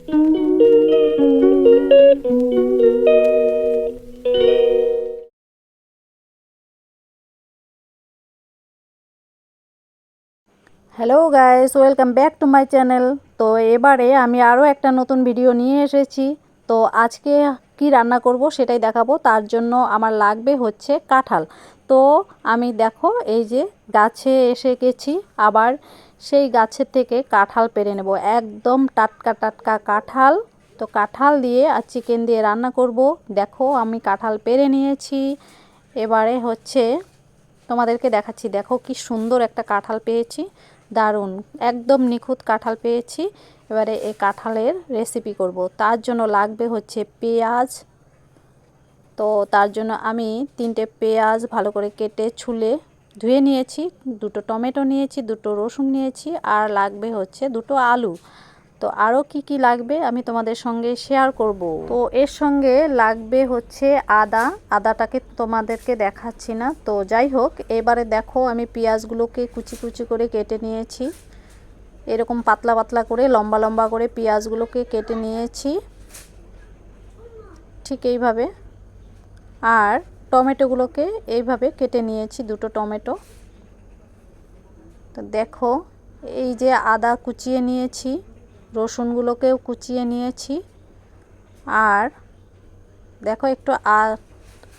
Hello guys, welcome back to my channel. তো এবারে আমি আরও একটা নতুন ভিডিও নিয়ে এসেছি। তো আজকে কি রান্না করব সেটাই দেখাবো। তার জন্য আমার লাগবে হচ্ছে কাঁঠাল। তো আমি দেখো এই যে গাছে এসে গেছি, আবার সেই গাছের থেকে কাঁঠাল পেড়ে নেব, একদম টাটকা টাটকা কাঁঠাল। তো কাঁঠাল দিয়ে আর চিকেন দিয়ে রান্না করব। দেখো আমি কাঁঠাল পেড়ে নিয়েছি। এবারে হচ্ছে তোমাদেরকে দেখাচ্ছি, দেখো কি সুন্দর একটা কাঁঠাল পেয়েছি, দারুণ একদম নিখুঁত কাঁঠাল পেয়েছি। এবারে এই কাঁঠালের রেসিপি করব। তার জন্য লাগবে হচ্ছে পেঁয়াজ। তো তার জন্য আমি 3টে পেঁয়াজ ভালো করে কেটে ছুলে ধুয়ে নিয়েছি, 2টো টমেটো নিয়েছি, 2টো রসুন নিয়েছি, আর লাগবে হচ্ছে 2টো আলু। তো আরও কি কি লাগবে আমি তোমাদের সঙ্গে শেয়ার করব। তো এর সঙ্গে লাগবে হচ্ছে আদাটাকে তোমাদেরকে দেখাচ্ছি না। তো যাই হোক, এবারে দেখো আমি পেঁয়াজগুলোকে কুচি কুচি করে কেটে নিয়েছি, এরকম পাতলা পাতলা করে লম্বা লম্বা করে পেঁয়াজগুলোকে কেটে নিয়েছি ঠিক এইভাবে। আর টমেটোগুলোকে এইভাবে কেটে নিয়েছি, 2টো টমেটো। তো দেখো এই যে আদা কুচিয়ে নিয়েছি, রসুনগুলোকেও কুচিয়ে নিয়েছি। আর দেখো একটু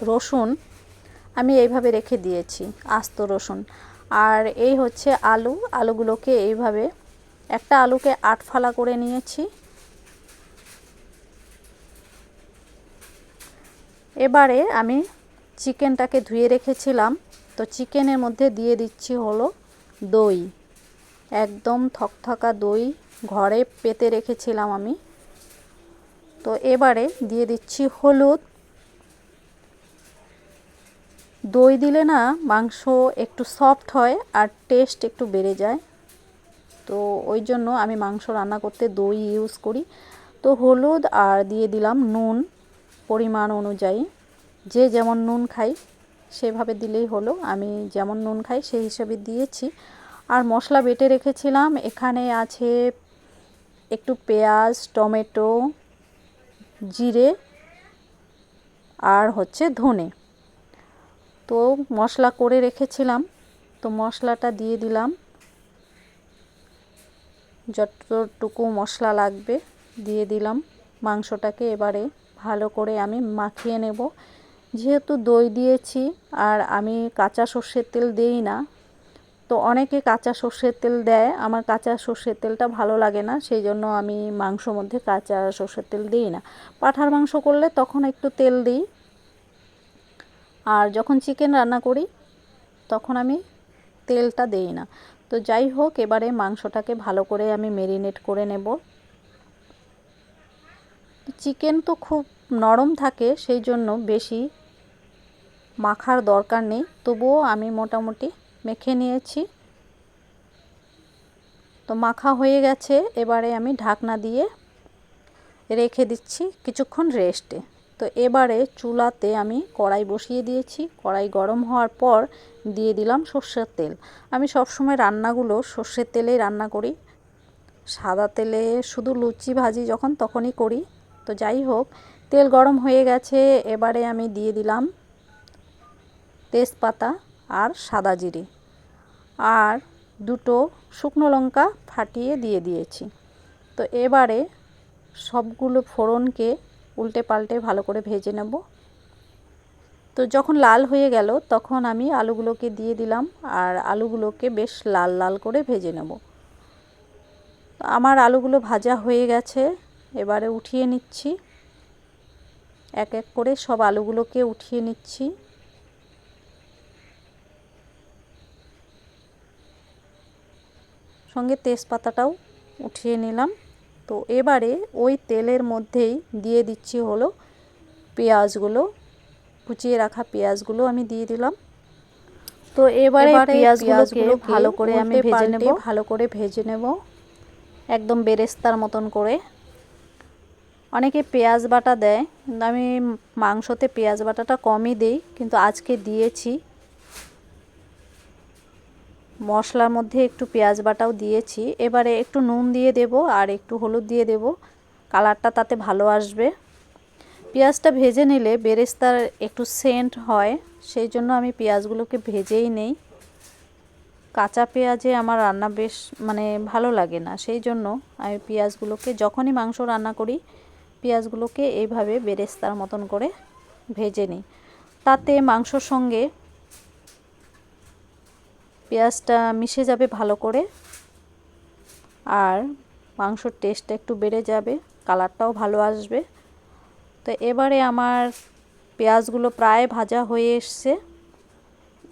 রসুন আমি এইভাবে রেখে দিয়েছি, আস্ত রসুন। আর এই হচ্ছে আলুগুলোকে এইভাবে একটা আলুকে 8 ফালা করে নিয়েছি। এবারে আমি চিকেনটাকে ধুয়ে রেখেছিলাম, তো চিকেনের মধ্যে দিয়ে দিচ্ছি হলো দই, একদম থকথকা দই ঘরে পেতে রেখেছিলাম আমি। তো এবারে দিয়ে দিচ্ছি হলুদ। দই দিলে না মাংস একটু সফট হয় আর টেস্ট একটু বেড়ে যায়। তো ওই জন্য আমি মাংস রান্না করতে দই ইউজ করি। তো হলুদ আর দিয়ে দিলাম নুন পরিমাণ অনুযায়ী, যে যেমন নুন খাই সেভাবে দিলেই হলো। আমি যেমন নুন খাই সেই হিসাবে দিয়েছি। আর মশলা বেটে রেখেছিলাম, এখানে আছে একটু পেঁয়াজ, টমেটো, জিরে আর হচ্ছে ধনে। তো মশলা করে রেখেছিলাম, তো মশলাটা দিয়ে দিলাম, যতটুকু মশলা লাগবে দিয়ে দিলাম। মাংসটাকে এবারে ভালো করে আমি মাখিয়ে নেব। যেহেতু দই দিয়েছি আর আমি কাঁচা সর্ষের তেল দিই না, তো অনেকে কাঁচা সর্ষের তেল দেয়, আমার কাঁচা সর্ষের তেলটা ভালো লাগে না, সেই জন্য আমি মাংসর মধ্যে কাঁচা সর্ষের তেল দিই না। পাঁঠার মাংস করলে তখন একটু তেল দিই, আর যখন চিকেন রান্না করি তখন আমি তেলটা দেই না। তো যাই হোক, এবারে মাংসটাকে ভালো করে আমি ম্যারিনেট করে নেব। চিকেন তো খুব নরম থাকে, সেই জন্য বেশি মাখার দরকার নেই, তবুও আমি মোটামুটি মেখে নিয়েছি। তো মাখা হয়ে গেছে, এবারে আমি ঢাকনা দিয়ে রেখে দিচ্ছি কিছুক্ষণ রেস্টে। তো এবারে চুলাতে আমি কড়াই বসিয়ে দিয়েছি, কড়াই গরম হওয়ার পর দিয়ে দিলাম সর্ষের তেল। আমি সবসময় রান্নাগুলো সর্ষের তেলেই রান্না করি, সাদা তেলে শুধু লুচি ভাজি যখন তখনই করি। তো যাই হোক, তেল গরম হয়ে গেছে, এবারে আমি দিয়ে দিলাম তেজপাতা আর সাদা জিরে, আর 2টো শুকনো লঙ্কা ফাটিয়ে দিয়ে দিয়েছি। তো এবারে সবগুলো ফোড়নকে উল্টে পাল্টে ভালো করে ভেজে নেব। তো যখন লাল হয়ে গেল তখন আমি আলুগুলোকে দিয়ে দিলাম, আর আলুগুলোকে বেশ লাল লাল করে ভেজে নেব। আমার আলুগুলো ভাজা হয়ে গেছে, এবারে উঠিয়ে নিচ্ছি, এক এক করে সব আলুগুলোকে উঠিয়ে নিচ্ছি। সঙ্গে তেজপাতাটাও উঠিয়ে নিলাম। তো এবারে ওই তেলের মধ্যেই দিয়ে দিচ্ছি হলো পেঁয়াজগুলো, কুচিয়ে রাখা পেঁয়াজগুলো আমি দিয়ে দিলাম। তো এবারে পেঁয়াজগুলোকে ভালো করে আমি ভেজে নেব একদম বেরেস্তার মতন করে। অনেকে পেঁয়াজ বাটা দেয়, কিন্তু আমি মাংসতে পেঁয়াজ বাটাটা কমই দেই, কিন্তু আজকে দিয়েছি। মশলার মধ্যে একটু পেঁয়াজ বাটাও দিয়েছি। এবারে একটু নুন দিয়ে দেব আর একটু হলুদ দিয়ে দেব। কালারটা তাতে ভালো আসবে। পেঁয়াজটা ভেজে নিলে বেরেস্তার একটু সেন্ট হয়, সেই জন্য আমি পেঁয়াজগুলোকে ভেজেই নেই। কাঁচা পেঁয়াজে আমার রান্না বেশ ভালো লাগে না, সেই জন্য আমি পেঁয়াজগুলোকে যখনই মাংস রান্না করি পেঁয়াজগুলোকে এইভাবে বেরেস্তার মতন করে ভেজে নিই। তাতে মাংসর সঙ্গে পেঁয়াজটা মিশে যাবে ভালো করে, আর মাংসর টেস্টটা একটু বেড়ে যাবে, কালারটাও ভালো আসবে। তো এবারে আমার পেঁয়াজগুলো প্রায় ভাজা হয়ে এসছে।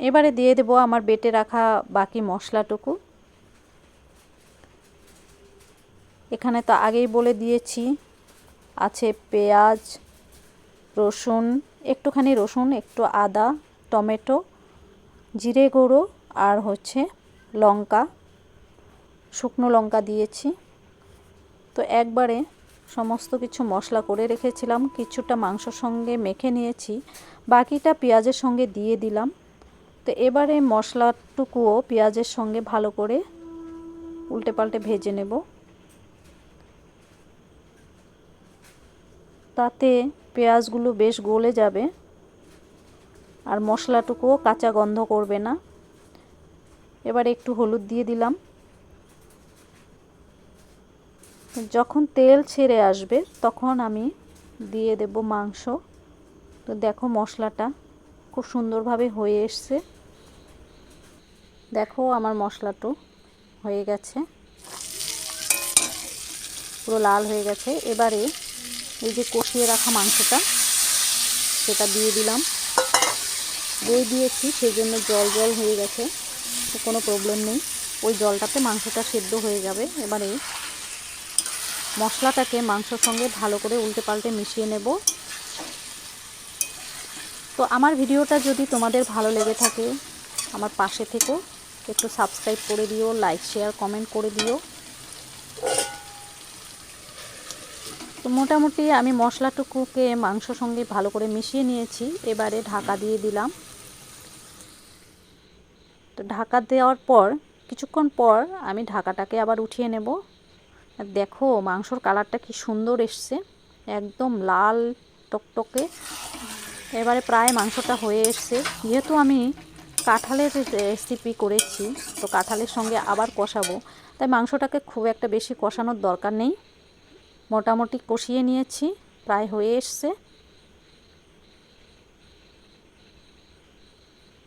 এবারে দিয়ে দেব আমার বেটে রাখা বাকি মশলাটুকু। এখানে তো আগেই বলে দিয়েছি আছে পেঁয়াজ, রসুন, একটুখানি রসুন, একটু আদা, টমেটো, জিরে গুঁড়ো আর লঙ্কা, শুকনো লঙ্কা দিয়েছি। তো একবারে সমস্ত কিছু মশলা করে রেখেছিলাম, কিছুটা মাংসর সঙ্গে মেখে নিয়েছি, বাকিটা পেঁয়াজের সঙ্গে দিয়ে দিলাম। তো এবারে মশলাটুকুও পেঁয়াজের সঙ্গে ভালো করে উল্টে পাল্টে ভেজে নেব। তাতে পেঁয়াজগুলো বেশ গলে যাবে আর মশলাটুকুও কাঁচা গন্ধ করবে না। এবার একটু হলুদ দিয়ে দিলাম। যখন তেল ছেড়ে আসবে তখন আমি দিয়ে দেব মাংস। তো দেখো মশলাটা খুব সুন্দরভাবে হয়ে এসছে। দেখো আমার মশলাটা হয়ে গেছে, পুরো লাল হয়ে গেছে। এবারে এই যে কষিয়ে রাখা মাংসটা সেটা দিয়ে দিলাম। দই দিয়েছি সেই জন্য জল জল হয়ে গেছে, তো কোনো প্রবলেম নেই, ওই জলটাতে মাংসটা সেদ্ধ হয়ে যাবে। এবারে মশলাটাকে মাংসর সঙ্গে ভালো করে উল্টে পাল্টে মিশিয়ে নেব। তো আমার ভিডিওটা যদি তোমাদের ভালো লেগে থাকে আমার পাশে থেকো, একটু সাবস্ক্রাইব করে দিও, লাইক শেয়ার কমেন্ট করে দিও। তো মোটামুটি আমি মশলাটুকুকে মাংসর সঙ্গে ভালো করে মিশিয়ে নিয়েছি। এবারে ঢাকা দিয়ে দিলাম। তো ঢাকা দেওয়ার পর কিছুক্ষণ পর আমি ঢাকাটাকে আবার উঠিয়ে নেব। দেখো মাংসর কালারটা কি সুন্দর এসছে, একদম লাল টকটকে। এবারে প্রায় মাংসটা হয়ে এসছে। যেহেতু আমি কাঁঠালের রেসিপি করেছি, তো কাঁঠালের সঙ্গে আবার কষাবো, তাই মাংসটাকে খুব একটা বেশি কষানোর দরকার নেই। মোটামুটি কষিয়ে নিয়েছি, প্রায় হয়ে এসছে।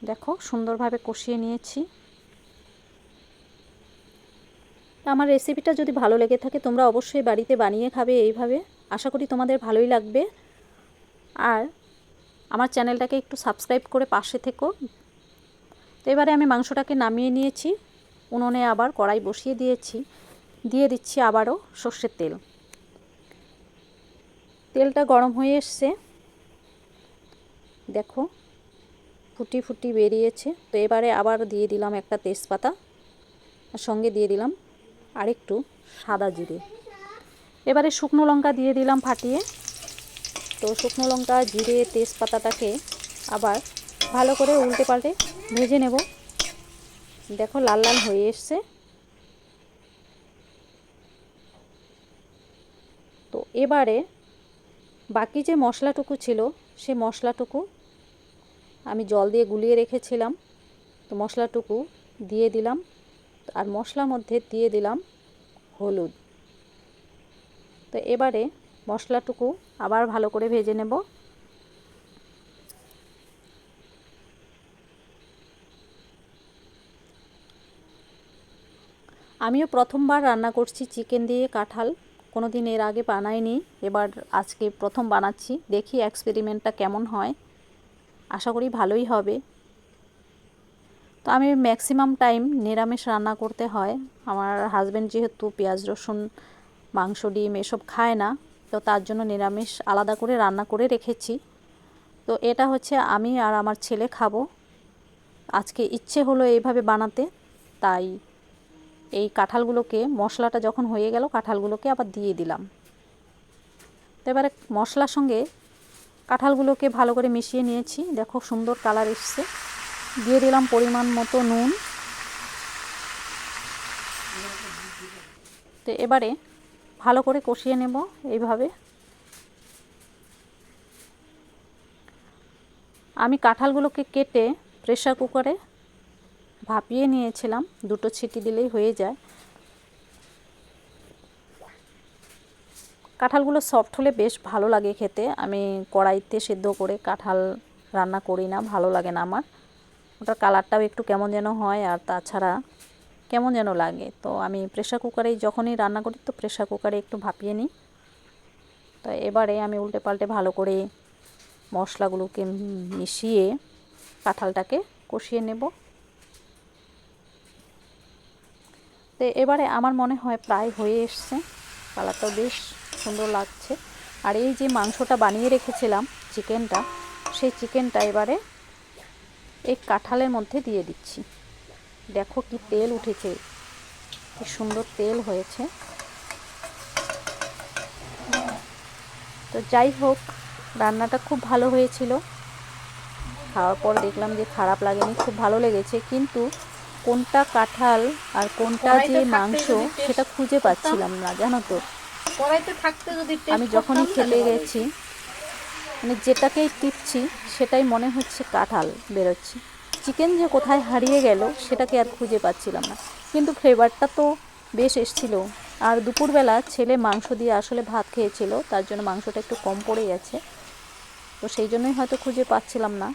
দেখো সুন্দরভাবে কষিয়ে নিয়েছি। আমার রেসিপিটা যদি ভালো লেগে থাকে তোমরা অবশ্যই বাড়িতে বানিয়ে খাবে এইভাবে। আশা করি তোমাদের ভালোই লাগবে। আর আমার চ্যানেলটাকে একটু সাবস্ক্রাইব করে পাশে থেকো। তো এবারে আমি মাংসটাকে নামিয়ে নিয়েছি, উনুনে আবার কড়াই বসিয়ে দিয়েছি। দিয়ে দিচ্ছি আবারও সর্ষের তেল। তেলটা গরম হয়ে এসছে, দেখো ফুটি ফুটি বেরিয়েছে। তো এবারে আবার দিয়ে দিলাম একটা তেজপাতা, আর সঙ্গে দিয়ে দিলাম আরেকটু সাদা জিরে। এবারে শুকনো লঙ্কা দিয়ে দিলাম ফাটিয়ে। তো শুকনো লঙ্কা, জিরে, তেজপাতাটাকে আবার ভালো করে উল্টে পাল্টে ভেজে নেব। দেখো লাল লাল হয়ে এসছে। তো এবারে বাকি যে মশলাটুকু ছিল সে মশলাটুকু আমি জল দিয়ে গুলিয়ে রেখেছিলাম, তো মশলাটুকু দিয়ে দিলাম। আর মশলার মধ্যে দিয়ে দিলাম হলুদ। তো এবারে মশলাটুকু আবার ভালো করে ভেজে নেব। আমিও প্রথমবার রান্না করছি চিকেন দিয়ে কাঁঠাল, কোনো দিন এর আগে বানাইনি, এবার আজকে প্রথম বানাচ্ছি। দেখি এক্সপেরিমেন্টটা কেমন হয়, আশা করি ভালোই হবে। তো আমি ম্যাক্সিমাম টাইম নিরামিষ রান্না করতে হয়। আমার হাজব্যান্ড যেহেতু পেঁয়াজ রসুন মাংস ডিম এসব খায় না, তো তার জন্য নিরামিষ আলাদা করে রান্না করে রেখেছি। তো এটা আমি আর আমার ছেলে খাবো। আজকে ইচ্ছে হলো এইভাবে বানাতে, তাই এই কাঁঠালগুলোকে মশলাটা যখন হয়ে গেল কাঁঠালগুলোকে আবার দিয়ে দিলাম। তো এবারে মশলার সঙ্গে কাঁঠালগুলোকে ভালো করে মিশিয়ে নিয়েছি। দেখো সুন্দর কালার এসছে। দিয়ে দিলাম পরিমাণ মতো নুন। তো এবারে ভালো করে কষিয়ে নেব এইভাবে। আমি কাঁঠালগুলোকে কেটে প্রেসার কুকারে ভাপিয়ে নিয়েছিলাম, 2টো সিটি দিলেই হয়ে যায়। কাঁঠালগুলো সফট হলে বেশ ভালো লাগে খেতে। আমি কড়াইতে সেদ্ধ করে কাঁঠাল রান্না করি না, ভালো লাগে না আমার। ওটার কালারটাও একটু কেমন যেন হয়, আর তাছাড়া কেমন যেন লাগে। তো আমি প্রেসার কুকারেই যখনই রান্না করি তো প্রেসার কুকারে একটু ভাপিয়ে নিই। তো এবারে আমি উল্টে পাল্টে ভালো করে মশলাগুলোকে মিশিয়ে কাঁঠালটাকে কষিয়ে নেব। তো এবারে আমার মনে হয় প্রায় হয়ে এসছে, কালারটাও বেশ সুন্দর লাগছে। আর এই যে মাংসটা বানিয়ে রেখেছিলাম চিকেনটা, সেই চিকেনটা এবারে এই কাঁঠালের মধ্যে দিয়ে দিচ্ছি। দেখো কি তেল উঠেছে, কি সুন্দর তেল হয়েছে। তো যাই হোক, রান্নাটা খুব ভালো হয়েছিল। খাওয়ার পর দেখলাম যে খারাপ লাগেনি, খুব ভালো লেগেছে। কিন্তু কোনটা কাঁঠাল আর কোনটা যে মাংস সেটা খুঁজে পাচ্ছিলাম না, জানো তো। আমি যখনই খেতে গেছি মানে যেটাকেই টিপছি সেটাই মনে হচ্ছে কাঁঠাল বেরোচ্ছে। চিকেন যে কোথায় হারিয়ে গেল সেটাকে আর খুঁজে পাচ্ছিলাম না। কিন্তু ফ্লেভারটা তো বেশ এসেছিল। আর দুপুরবেলা ছেলে মাংস দিয়ে আসলে ভাত খেয়েছিল, তার জন্য মাংসটা একটু কম পড়ে গেছে, তো সেই জন্যই হয়তো খুঁজে পাচ্ছিলাম না।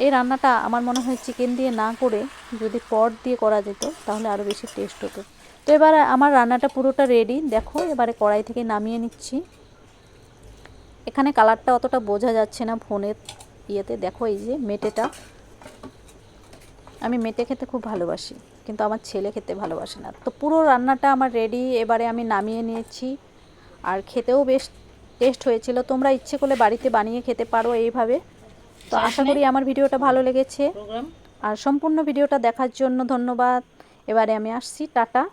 এই রান্নাটা আমার মনে হয় চিকেন দিয়ে না করে যদি পট দিয়ে করা যেত তাহলে আরও বেশি টেস্ট হতো। তো এবারে আমার রান্নাটা পুরোটা রেডি। দেখো এবারে কড়াই থেকে নামিয়ে নিচ্ছি। এখানে কালারটা অতটা বোঝা যাচ্ছে না ফোনের ইয়েতে। দেখো এই যে মেটেটা, আমি মেটে খেতে খুব ভালোবাসি, কিন্তু আমার ছেলে খেতে ভালোবাসে না। তো পুরো রান্নাটা আমার রেডি, এবারে আমি নামিয়ে নিয়েছি। আর খেতেও বেশ টেস্ট হয়েছিল। তোমরা ইচ্ছে করলে বাড়িতে বানিয়ে খেতে পারো এইভাবে। তো আশা করি আমার ভিডিওটা ভালো লেগেছে, আর সম্পূর্ণ ভিডিওটা দেখার জন্য ধন্যবাদ। এবারে আমি আসছি, টাটা।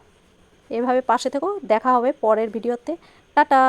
এভাবে পাশে থেকো, দেখা হবে পরের ভিডিওতে, টাটা।